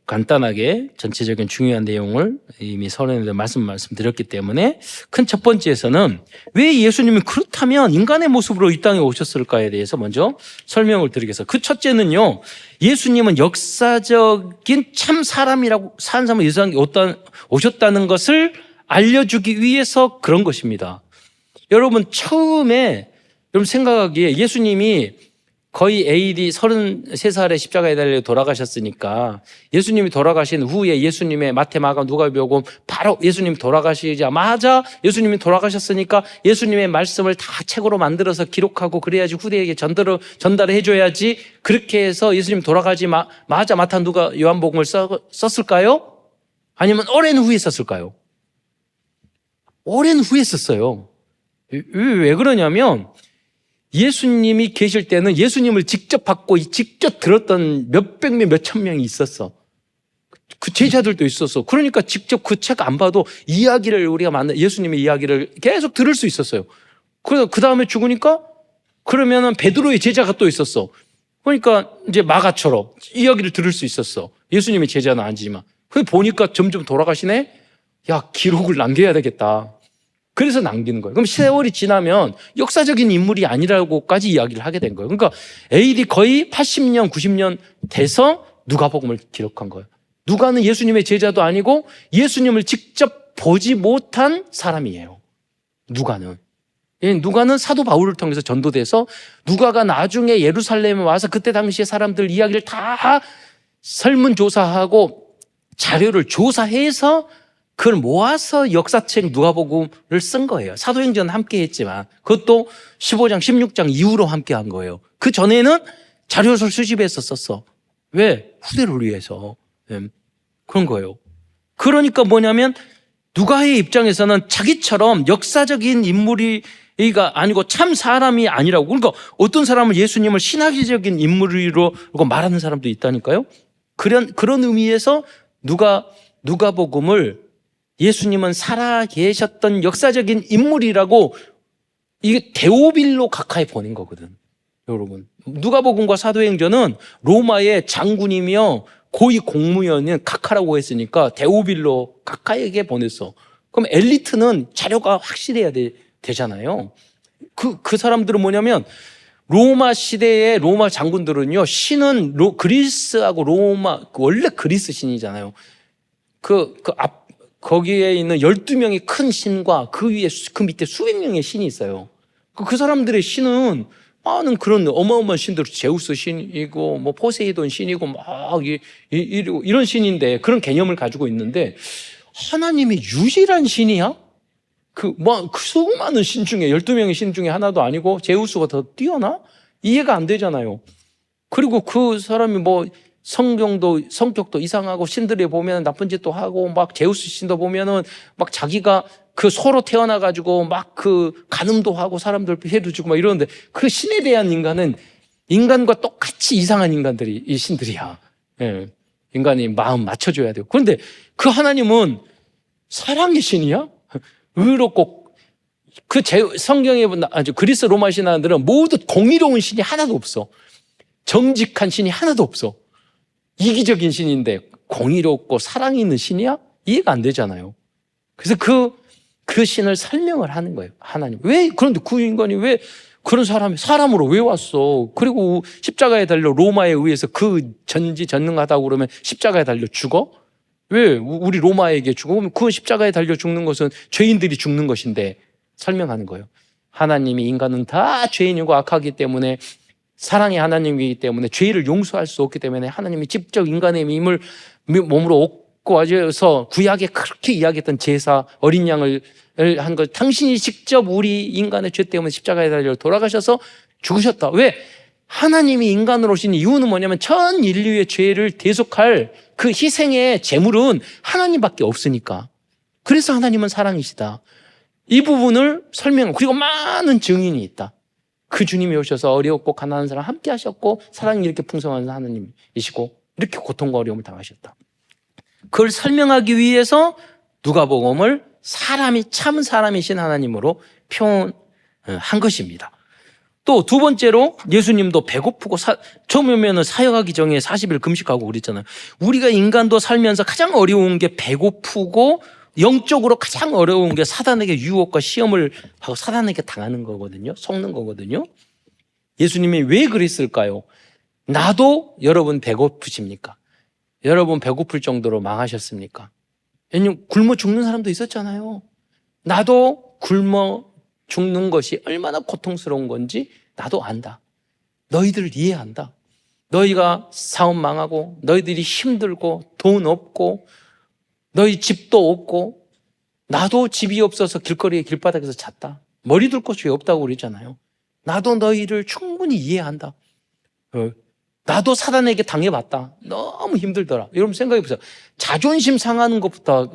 S1: 간단하게 전체적인 중요한 내용을 이미 서론에 말씀드렸기 때문에 큰 첫 번째에서는 왜 예수님이 그렇다면 인간의 모습으로 이 땅에 오셨을까에 대해서 먼저 설명을 드리겠습니다. 그 첫째는요, 예수님은 역사적인 참 사람이라고 산 사람을 예수님이 오셨다는 것을 알려주기 위해서 그런 것입니다. 여러분 처음에 여러분 생각하기에 예수님이 거의 AD 33살에 십자가에 달려 돌아가셨으니까 예수님이 돌아가신 후에 예수님의 마태, 마가, 누가복음 바로 예수님이 돌아가시자마자 예수님이 돌아가셨으니까 예수님의 말씀을 다 책으로 만들어서 기록하고 그래야지 후대에게 전달해 줘야지 그렇게 해서 예수님 돌아가자마자 마태, 누가, 요한복음을 썼을까요? 아니면 오랜 후에 썼을까요? 오랜 후에 썼어요. 왜 그러냐면 예수님이 계실 때는 예수님을 직접 받고 직접 들었던 몇백 명, 몇천 명이 있었어. 그 제자들도 있었어. 그러니까 직접 그 책 안 봐도 이야기를 우리가 예수님의 이야기를 계속 들을 수 있었어요. 그 다음에 죽으니까 그러면은 베드로의 제자가 또 있었어. 그러니까 이제 마가처럼 이야기를 들을 수 있었어. 예수님의 제자는 아니지만. 보니까 점점 돌아가시네? 야, 기록을 남겨야 되겠다. 그래서 남기는 거예요. 그럼 세월이 지나면 역사적인 인물이 아니라고까지 이야기를 하게 된 거예요. 그러니까 AD 거의 80년, 90년 돼서 누가복음을 기록한 거예요. 누가는 예수님의 제자도 아니고 예수님을 직접 보지 못한 사람이에요. 누가는 사도 바울을 통해서 전도돼서 누가가 나중에 예루살렘에 와서 그때 당시에 사람들 이야기를 다 설문조사하고 자료를 조사해서 그걸 모아서 역사책 누가복음을 쓴 거예요. 사도행전 함께 했지만 그것도 15장, 16장 이후로 함께 한 거예요. 그 전에는 자료를 수집해서 썼어. 왜? 후대를 위해서. 그런 거예요. 그러니까 뭐냐면 누가의 입장에서는 자기처럼 역사적인 인물이가 아니고 참 사람이 아니라고. 그러니까 어떤 사람은 예수님을 신학적인 인물로 말하는 사람도 있다니까요. 그런 의미에서 누가복음을 예수님은 살아계셨던 역사적인 인물이라고 이게 데오빌로 가까이 보낸 거거든. 여러분, 누가복음과 사도행전은 로마의 장군이며 고위 공무원인 카카라고 했으니까 데오빌로 가까이에게 보냈어. 그럼 엘리트는 자료가 확실해야 되잖아요. 그 사람들은 뭐냐면 로마 시대의 로마 장군들은요, 신은 그리스하고 로마, 원래 그리스 신이잖아요. 거기에 있는 12명의 큰 신과 그 위에, 그 밑에 수백 명의 신이 있어요. 그 사람들의 신은 많은 그런 어마어마한 신들, 제우스 신이고, 뭐, 포세이돈 신이고, 막, 이런 신인데, 그런 개념을 가지고 있는데, 하나님이 유일한 신이야? 그 수많은 신 중에, 12명의 신 중에 하나도 아니고, 제우스가 더 뛰어나? 이해가 안 되잖아요. 그리고 그 사람이 성격도 이상하고 신들에 보면 나쁜 짓도 하고 막 제우스 신도 보면은 막 자기가 그 소로 태어나가지고 막 간음도 하고 사람들 피해도 주고 막 이러는데 그 신에 대한 인간과 똑같이 이상한 인간들이 이 신들이야. 예. 인간이 마음 맞춰줘야 돼요. 그런데 그 하나님은 사랑의 신이야? 의롭고 성경에 아주 그리스 로마 신화들은 모두 공의로운 신이 하나도 없어. 정직한 신이 하나도 없어. 이기적인 신인데 공의롭고 사랑이 있는 신이야? 이해가 안 되잖아요. 그래서 그 신을 설명을 하는 거예요. 하나님. 그런데 그 인간이 왜 그런 사람으로 왜 왔어? 그리고 십자가에 달려 로마에 의해서 전지전능하다고 그러면 십자가에 달려 죽어? 왜 우리 로마에게 죽어? 그럼 그 십자가에 달려 죽는 것은 죄인들이 죽는 것인데 설명하는 거예요. 하나님이 인간은 다 죄인이고 악하기 때문에 사랑의 하나님이기 때문에 죄를 용서할 수 없기 때문에 하나님이 직접 인간의 힘을 몸으로 얻고 와서 구약에 그렇게 이야기했던 제사 어린 양을 한 것, 당신이 직접 우리 인간의 죄 때문에 십자가에 달려 돌아가셔서 죽으셨다. 왜? 하나님이 인간으로 오신 이유는 뭐냐면 전 인류의 죄를 대속할 그 희생의 제물은 하나님밖에 없으니까. 그래서 하나님은 사랑이시다. 이 부분을 설명하고, 그리고 많은 증인이 있다. 그 주님이 오셔서 어렵고 가난한 사람 함께 하셨고 사랑이 이렇게 풍성한 하나님이시고 이렇게 고통과 어려움을 당하셨다. 그걸 설명하기 위해서 누가복음을 참 사람이신 하나님으로 표현한 것입니다. 또 두 번째로 예수님도 배고프고 처음에는 사역하기 전에 40일 금식하고 그랬잖아요. 우리가 인간도 살면서 가장 어려운 게 배고프고 영적으로 가장 어려운 게 사단에게 유혹과 시험을 하고 사단에게 당하는 거거든요. 속는 거거든요. 예수님이 왜 그랬을까요? 나도 여러분 배고프십니까? 여러분 배고플 정도로 망하셨습니까? 왜냐면 굶어 죽는 사람도 있었잖아요. 나도 굶어 죽는 것이 얼마나 고통스러운 건지 나도 안다. 너희들 이해한다. 너희가 사업 망하고 너희들이 힘들고 돈 없고 너희 집도 없고 나도 집이 없어서 길거리에 길바닥에서 잤다. 머리 둘 곳이 없다고 그랬잖아요. 나도 너희를 충분히 이해한다. 나도 사단에게 당해봤다. 너무 힘들더라. 여러분 생각해보세요. 자존심 상하는 것부터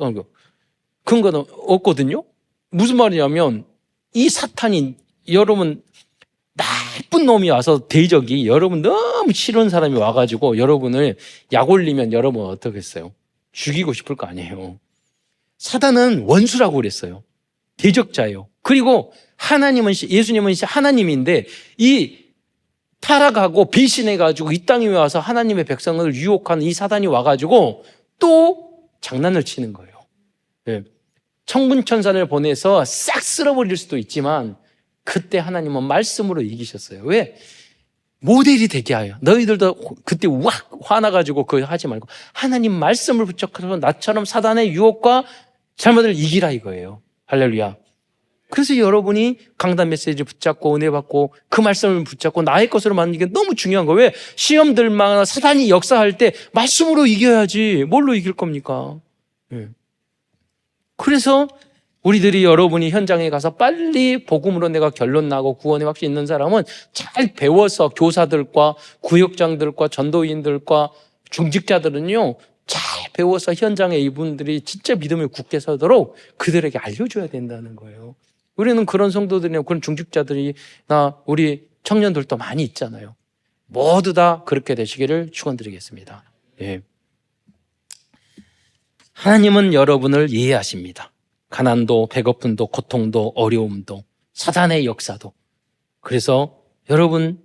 S1: 그런 거는 없거든요. 무슨 말이냐면 이 사탄이 여러분 나쁜 놈이 와서 대적이 여러분 너무 싫은 사람이 와가지고 여러분을 약 올리면 여러분 어떻겠어요? 죽이고 싶을 거 아니에요. 사단은 원수라고 그랬어요. 대적자예요. 그리고 예수님은 하나님인데 이 타락하고 배신해가지고 이 땅에 와서 하나님의 백성을 유혹하는 이 사단이 와가지고 또 장난을 치는 거예요. 네. 천군천사를 보내서 싹 쓸어버릴 수도 있지만 그때 하나님은 말씀으로 이기셨어요. 왜? 모델이 되게 하여. 너희들도 그때 확 화나가지고 그거 하지 말고 하나님 말씀을 붙잡고서 나처럼 사단의 유혹과 잘못을 이기라 이거예요. 할렐루야. 그래서 여러분이 강단 메시지 붙잡고 은혜 받고 그 말씀을 붙잡고 나의 것으로 만드는 게 너무 중요한 거예요. 왜? 시험들만 사단이 역사할 때 말씀으로 이겨야지 뭘로 이길 겁니까? 네. 그래서 우리들이 여러분이 현장에 가서 빨리 복음으로 내가 결론 나고 구원의 확신이 있는 사람은 잘 배워서 교사들과 구역장들과 전도인들과 중직자들은요 잘 배워서 현장에 이분들이 진짜 믿음을 굳게 서도록 그들에게 알려줘야 된다는 거예요. 우리는 그런 성도들이나 그런 중직자들이나 우리 청년들도 많이 있잖아요. 모두 다 그렇게 되시기를 축원드리겠습니다. 예. 하나님은 여러분을 이해하십니다. 가난도 배고픔도 고통도 어려움도 사단의 역사도. 그래서 여러분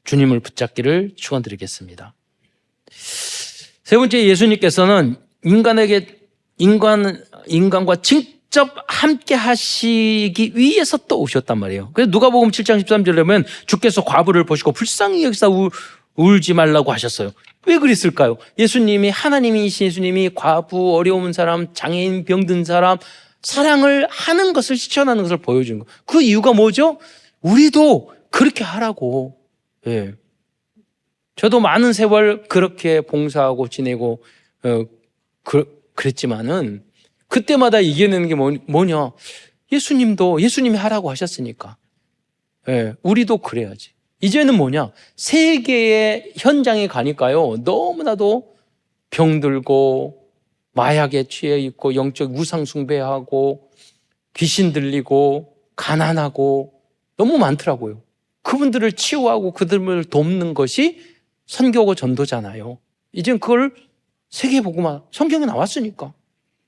S1: 주님을 붙잡기를 축원드리겠습니다. 세 번째, 예수님께서는 인간과 직접 함께 하시기 위해서 또 오셨단 말이에요. 그래서 누가복음 7장 13절에 보면 주께서 과부를 보시고 불쌍히 여기사 울지 말라고 하셨어요. 왜 그랬을까요? 예수님이 하나님이신 예수님이 과부, 어려운 사람, 장애인, 병든 사람 사랑을 하는 것을 실천하는 것을 보여주는 거예요. 그 이유가 뭐죠? 우리도 그렇게 하라고. 예. 저도 많은 세월 그렇게 봉사하고 지내고 그랬지만은 그때마다 이겨내는 게 뭐냐? 예수님이 하라고 하셨으니까. 예. 우리도 그래야지. 이제는 뭐냐? 세계의 현장에 가니까요. 너무나도 병들고 마약에 취해 있고 영적 우상 숭배하고 귀신 들리고 가난하고 너무 많더라고요. 그분들을 치유하고 그들을 돕는 것이 선교고 전도잖아요. 이제는 그걸 세계보고만 성경에 나왔으니까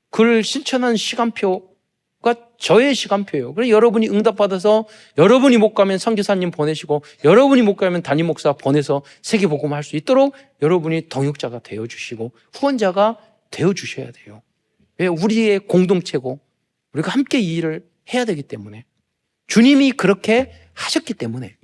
S1: 그걸 실천하는 시간표가 저의 시간표예요. 그래서 여러분이 응답받아서 여러분이 못 가면 선교사님 보내시고 여러분이 못 가면 담임 목사 보내서 세계복음 할 수 있도록 여러분이 동역자가 되어주시고 후원자가 되어주셔야 돼요. 왜? 우리의 공동체고 우리가 함께 이 일을 해야 되기 때문에 주님이 그렇게 하셨기 때문에.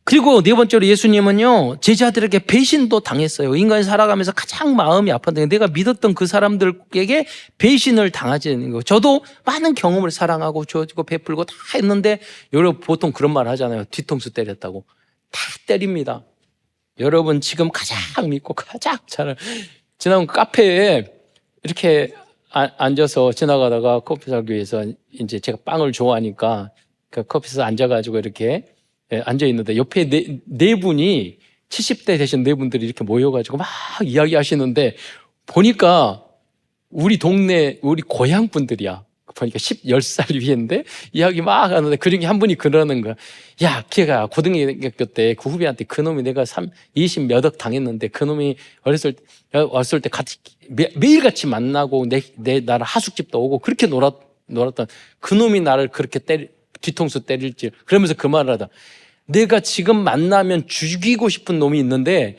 S1: 그리고 네 번째로 예수님은요 제자들에게 배신도 당했어요. 인간이 살아가면서 가장 마음이 아팠던 내가 믿었던 그 사람들에게 배신을 당하지는 거. 저도 많은 경험을 사랑하고 주어지고 베풀고 다 했는데 여러분 보통 그런 말 하잖아요. 뒤통수 때렸다고. 다 때립니다. 여러분 지금 가장 믿고 가장 잘 지난 카페에 이렇게 앉아서 지나가다가 커피 사기 위해서 이제 제가 빵을 좋아하니까 그 커피에서 앉아가지고 이렇게 앉아 있는데 옆에 네 분이 70대 되신 네 분들이 이렇게 모여가지고 막 이야기하시는데 보니까 우리 동네 우리 고향 분들이야. 보니까 10살 위인데 이야기 막 하는데 그중에 한 분이 그러는 거야. 야, 걔가 고등학교 때 그 후배한테 그놈이 내가 20 몇 억 당했는데 그놈이 어렸을 때 같이 매일같이 만나고 나를 하숙집도 오고 그렇게 놀았던 그놈이 나를 그렇게 뒤통수 때릴지. 그러면서 그 말을 하다. 내가 지금 만나면 죽이고 싶은 놈이 있는데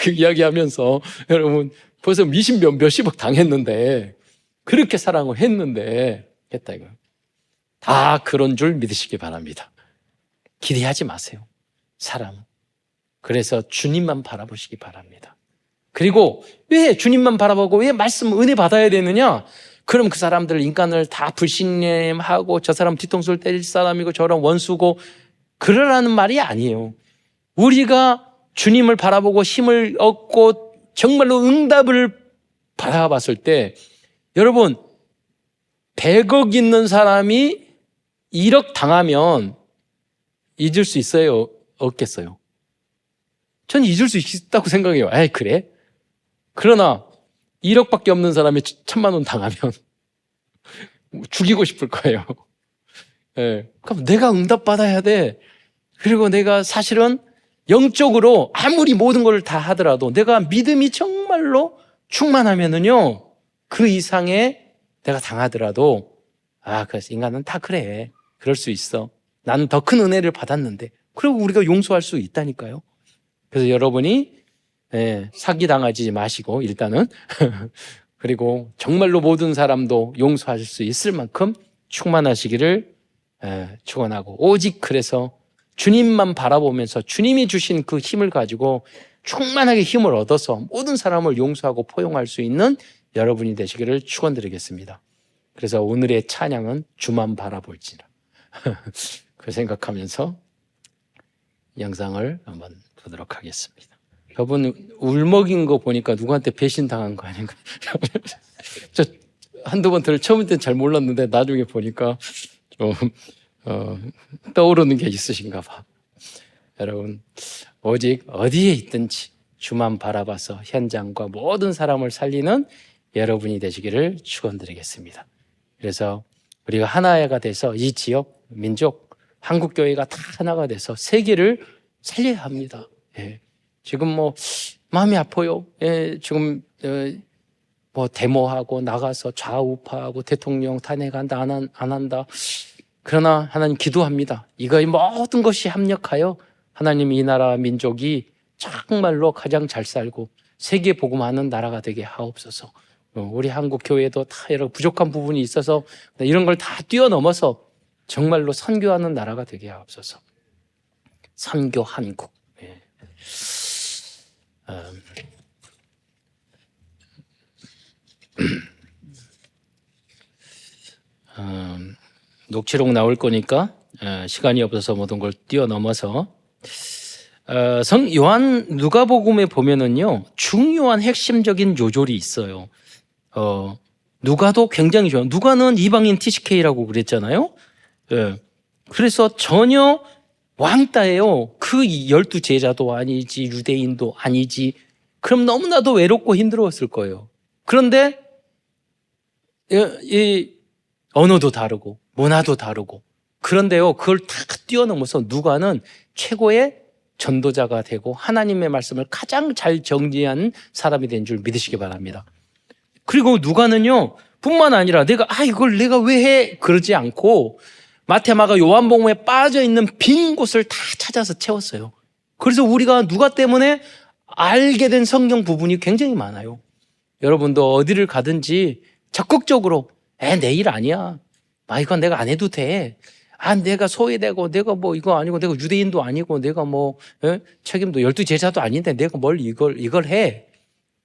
S1: 그 이야기하면서 여러분 벌써 몇십억 당했는데 그렇게 사랑을 했다 이거. 다 그런 줄 믿으시기 바랍니다. 기대하지 마세요. 사람은. 그래서 주님만 바라보시기 바랍니다. 그리고 왜 주님만 바라보고 왜 말씀 은혜 받아야 되느냐? 그럼 그 사람들 인간을 다 불신임하고 저 사람 뒤통수를 때릴 사람이고 저런 원수고 그러라는 말이 아니에요. 우리가 주님을 바라보고 힘을 얻고 정말로 응답을 바라봤을 때 여러분 100억 있는 사람이 1억 당하면 잊을 수 있어요? 없겠어요? 전 잊을 수 있다고 생각해요. 에이 그래? 그러나 1억밖에 없는 사람이 1000만 원 당하면 죽이고 싶을 거예요. 예. 그럼 내가 응답받아야 돼. 그리고 내가 사실은 영적으로 아무리 모든 걸 다 하더라도 내가 믿음이 정말로 충만하면은요, 그 이상의 내가 당하더라도, 그래서 인간은 다 그래. 그럴 수 있어. 나는 더 큰 은혜를 받았는데. 그리고 우리가 용서할 수 있다니까요. 그래서 여러분이 사기당하지 마시고 일단은 그리고 정말로 모든 사람도 용서하실 수 있을 만큼 충만하시기를 축원하고 오직 그래서 주님만 바라보면서 주님이 주신 그 힘을 가지고 충만하게 힘을 얻어서 모든 사람을 용서하고 포용할 수 있는 여러분이 되시기를 축원드리겠습니다. 그래서 오늘의 찬양은 주만 바라볼지라 그 생각하면서 영상을 한번 보도록 하겠습니다. 저분 울먹인 거 보니까 누구한테 배신당한 거 아닌가? 저 한두 번 처음 때는 잘 몰랐는데 나중에 보니까 좀 떠오르는 게 있으신가 봐. 여러분 오직 어디에 있든지 주만 바라봐서 현장과 모든 사람을 살리는 여러분이 되시기를 축원드리겠습니다. 그래서 우리가 하나가 돼서 이 지역, 민족, 한국교회가 다 하나가 돼서 세계를 살려야 합니다. 지금 마음이 아파요. 지금 데모하고 나가서 좌우파하고 대통령 탄핵한다 안 한다. 그러나 하나님 기도합니다. 이거의 모든 것이 합력하여 하나님 이 나라 민족이 정말로 가장 잘 살고 세계 복음하는 나라가 되게 하옵소서. 우리 한국 교회도 다 여러 부족한 부분이 있어서 이런 걸 다 뛰어넘어서 정말로 선교하는 나라가 되게 하옵소서. 선교 한국. 녹취록 나올 거니까 시간이 없어서 모든 걸 뛰어넘어서 요한 누가복음에 보면은요 중요한 핵심적인 요절이 있어요. 누가도 굉장히 좋아요. 누가는 이방인 TCK라고 그랬잖아요. 그래서 전혀 왕따예요. 그 12제자도 아니지 유대인도 아니지. 그럼 너무나도 외롭고 힘들었을 거예요. 그런데 이 언어도 다르고 문화도 다르고 그런데요 그걸 다 뛰어넘어서 누가는 최고의 전도자가 되고 하나님의 말씀을 가장 잘 정리한 사람이 된 줄 믿으시기 바랍니다. 그리고 누가는요 뿐만 아니라 이걸 내가 왜 해? 그러지 않고 마태, 마가, 요한복음에 빠져있는 빈 곳을 다 찾아서 채웠어요. 그래서 우리가 누가 때문에 알게 된 성경 부분이 굉장히 많아요. 여러분도 어디를 가든지 적극적으로 내 일 아니야. 이건 내가 안 해도 돼. 내가 소외되고 내가 이거 아니고 내가 유대인도 아니고 내가 책임도 12제자도 아닌데 내가 뭘 이걸 해.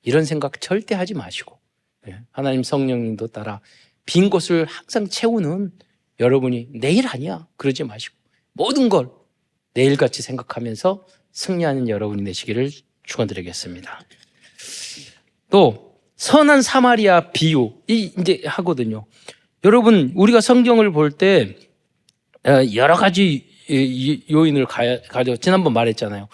S1: 이런 생각 절대 하지 마시고 하나님 성령님도 따라 빈 곳을 항상 채우는 여러분이 내일 아니야. 그러지 마시고 모든 걸 내일같이 생각하면서 승리하는 여러분이 되시기를 축원드리겠습니다. 또 선한 사마리아 비유 이제 하거든요. 여러분 우리가 성경을 볼 때 여러 가지 요인을 가져 지난번 말했잖아요.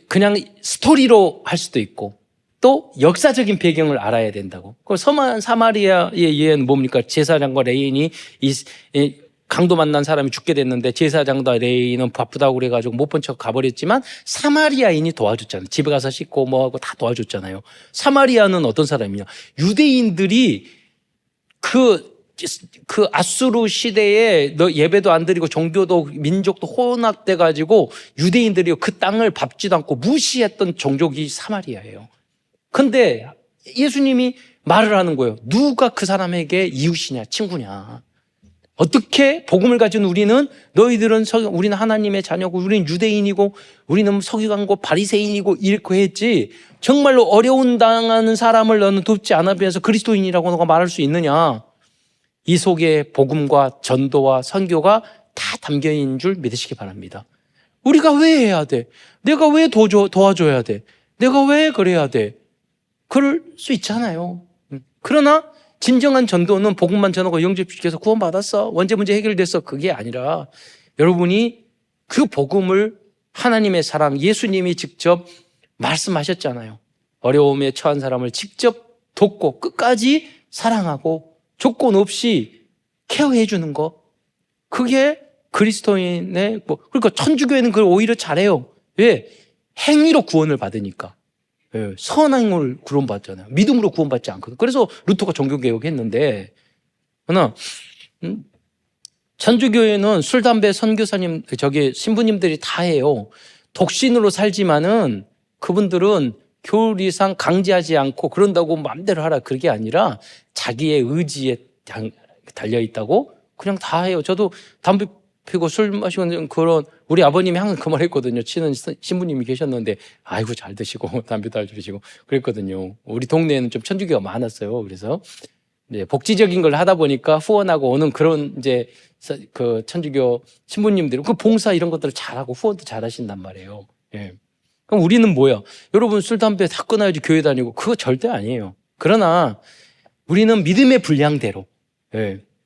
S1: 그냥 스토리로 할 수도 있고 또 역사적인 배경을 알아야 된다고. 그 사마리아의 예는 뭡니까? 제사장과 레인이 이 강도 만난 사람이 죽게 됐는데 제사장과 레인은 바쁘다고 그래가지고 못 본 척 가버렸지만 사마리아인이 도와줬잖아요. 집에 가서 씻고 뭐하고 다 도와줬잖아요. 사마리아는 어떤 사람이냐? 유대인들이 그 아수르 시대에 너 예배도 안 드리고 종교도 민족도 혼합돼 가지고 유대인들이 그 땅을 밟지도 않고 무시했던 종족이 사마리아예요. 근데 예수님이 말을 하는 거예요. 누가 그 사람에게 이웃이냐, 친구냐. 어떻게 복음을 가진 우리는 너희들은 우리는 하나님의 자녀고 우리는 유대인이고 우리는 서기관고 바리새인이고 이렇게 했지 정말로 어려운 당하는 사람을 너는 돕지 않으면서 그리스도인이라고 너가 말할 수 있느냐. 이 속에 복음과 전도와 선교가 다 담겨 있는 줄 믿으시기 바랍니다. 우리가 왜 해야 돼? 내가 왜 도와줘야 돼? 내가 왜 그래야 돼? 그럴 수 있잖아요. 그러나 진정한 전도는 복음만 전하고 영접시켜서 구원받았어. 원죄 문제 해결됐어. 그게 아니라 여러분이 그 복음을 하나님의 사랑, 예수님이 직접 말씀하셨잖아요. 어려움에 처한 사람을 직접 돕고 끝까지 사랑하고 조건 없이 케어해 주는 거. 그게 그리스도인의 그러니까 천주교회는 그걸 오히려 잘해요. 왜? 행위로 구원을 받으니까. 선행을 구원받잖아요. 믿음으로 구원받지 않거든. 그래서 루터가 종교개혁했는데, 그러나 천주교회는 술, 담배, 선교사님, 신부님들이 다 해요. 독신으로 살지만은 그분들은 교리상 강제하지 않고 그런다고 마음대로 하라. 그게 아니라 자기의 의지에 달려있다고 그냥 다 해요. 저도 담배 피고 술 마시고 그런 우리 아버님이 항상 그 말 했거든요. 친한 신부님이 계셨는데 아이고 잘 드시고 담배도 잘 피시고 그랬거든요. 우리 동네에는 좀 천주교가 많았어요. 그래서 이제 복지적인 걸 하다 보니까 후원하고 오는 그런 이제 그 천주교 신부님들이 그 봉사 이런 것들을 잘하고 후원도 잘하신단 말이에요. 예. 그럼 우리는 뭐야? 여러분 술 담배 다 끊어야지 교회 다니고 그거 절대 아니에요. 그러나 우리는 믿음의 분량대로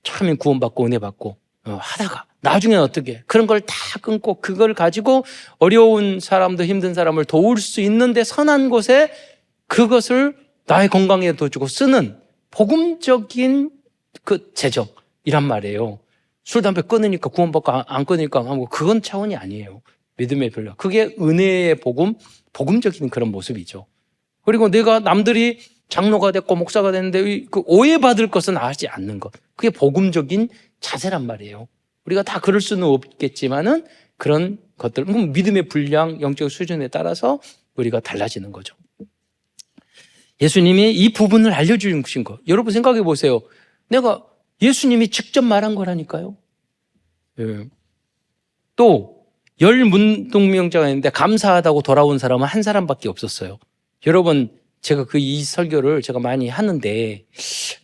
S1: 처음엔 구원받고 은혜 받고 하다가 나중에는 어떻게 그런 걸 다 끊고 그걸 가지고 어려운 사람도 힘든 사람을 도울 수 있는데 선한 곳에 그것을 나의 건강에 둬주고 쓰는 복음적인 그 재정이란 말이에요. 술, 담배 끊으니까 구원받고 안 끊으니까 하고 그건 차원이 아니에요. 믿음의 분량. 그게 은혜의 복음적인 그런 모습이죠. 그리고 내가 남들이 장로가 됐고 목사가 됐는데 그 오해받을 것은 하지 않는 것. 그게 복음적인 자세란 말이에요. 우리가 다 그럴 수는 없겠지만은 그런 것들, 믿음의 분량, 영적 수준에 따라서 우리가 달라지는 거죠. 예수님이 이 부분을 알려주신 거. 여러분 생각해 보세요. 내가 예수님이 직접 말한 거라니까요. 또 10문둥명자가 있는데 감사하다고 돌아온 사람은 한 사람밖에 없었어요. 여러분 제가 이 설교를 제가 많이 하는데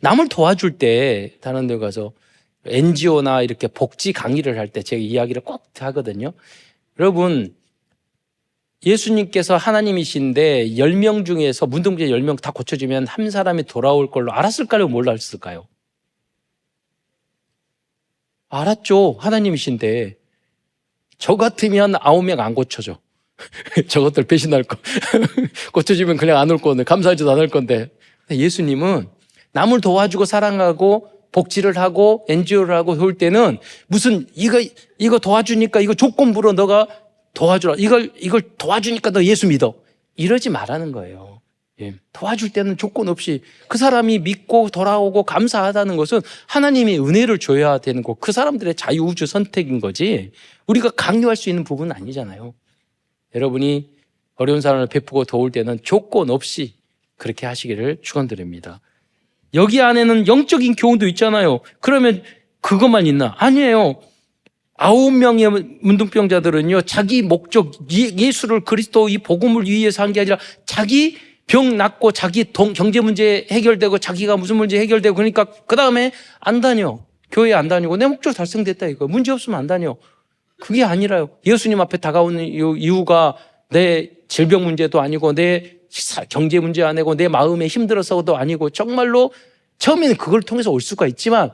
S1: 남을 도와줄 때 다른 데 가서 NGO나 이렇게 복지 강의를 할 때 제가 이야기를 꼭 하거든요. 여러분 예수님께서 하나님이신데 10명 중에서 문둥병 10명 다 고쳐지면 한 사람이 돌아올 걸로 알았을까요? 몰랐을까요? 알았죠. 하나님이신데 저 같으면 9명 안 고쳐져. 저것들 배신할 거. 고쳐지면 그냥 안 올 건데 감사하지도 않을 건데 예수님은 남을 도와주고 사랑하고 복지를 하고 NGO를 하고 그럴 때는 무슨 이거 도와주니까 이거 조건부로 너가 도와주라. 이걸 도와주니까 너 예수 믿어. 이러지 말라는 거예요. 도와줄 때는 조건 없이 그 사람이 믿고 돌아오고 감사하다는 것은 하나님이 은혜를 줘야 되는 거. 그 사람들의 자유우주 선택인 거지. 우리가 강요할 수 있는 부분은 아니잖아요. 여러분이 어려운 사람을 베푸고 도울 때는 조건 없이 그렇게 하시기를 축원드립니다. 여기 안에는 영적인 교훈도 있잖아요. 그러면 그것만 있나? 아니에요. 9명의 문둥병자들은요, 자기 목적, 예수를 그리스도 이 복음을 위해서 한 게 아니라 자기 병 낫고 자기 경제 문제 해결되고 자기가 무슨 문제 해결되고 그러니까 그 다음에 안 다녀. 교회 안 다니고 내 목적 달성됐다 이거. 문제 없으면 안 다녀. 그게 아니라요. 예수님 앞에 다가오는 이유가 내 질병 문제도 아니고 내 경제 문제 아니고 내 마음에 힘들어서도 아니고 정말로 처음에는 그걸 통해서 올 수가 있지만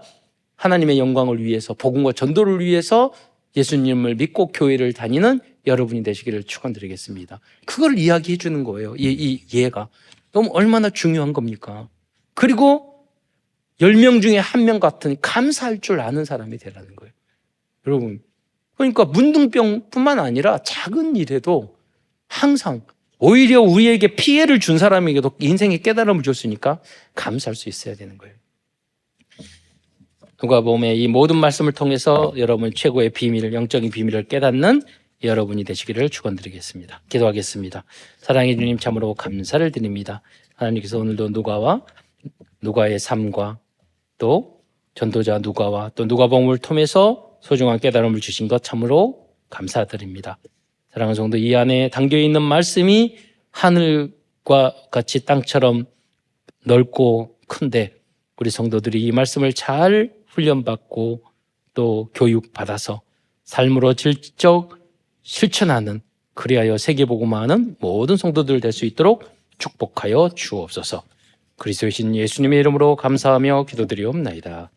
S1: 하나님의 영광을 위해서 복음과 전도를 위해서 예수님을 믿고 교회를 다니는 여러분이 되시기를 축원드리겠습니다. 그걸 이야기해 주는 거예요. 이 예가. 너무 얼마나 중요한 겁니까? 그리고 10명 중에 1명 같은 감사할 줄 아는 사람이 되라는 거예요. 여러분, 그러니까 문둥병뿐만 아니라 작은 일에도 항상 오히려 우리에게 피해를 준 사람에게도 인생의 깨달음을 줬으니까 감사할 수 있어야 되는 거예요. 누가복음의 이 모든 말씀을 통해서 여러분 최고의 비밀, 영적인 비밀을 깨닫는 여러분이 되시기를 축원드리겠습니다. 기도하겠습니다. 사랑해 주님, 참으로 감사를 드립니다. 하나님께서 오늘도 누가의 삶과 또 전도자 누가와 또 누가복음을 통해서 소중한 깨달음을 주신 것 참으로 감사드립니다. 사랑하는 성도, 이 안에 담겨 있는 말씀이 하늘과 같이 땅처럼 넓고 큰데 우리 성도들이 이 말씀을 잘 훈련받고 또 교육받아서 삶으로 질적 실천하는, 그리하여 세계복음화하는 모든 성도들 될 수 있도록 축복하여 주옵소서. 그리스도의 신 예수님의 이름으로 감사하며 기도드리옵나이다.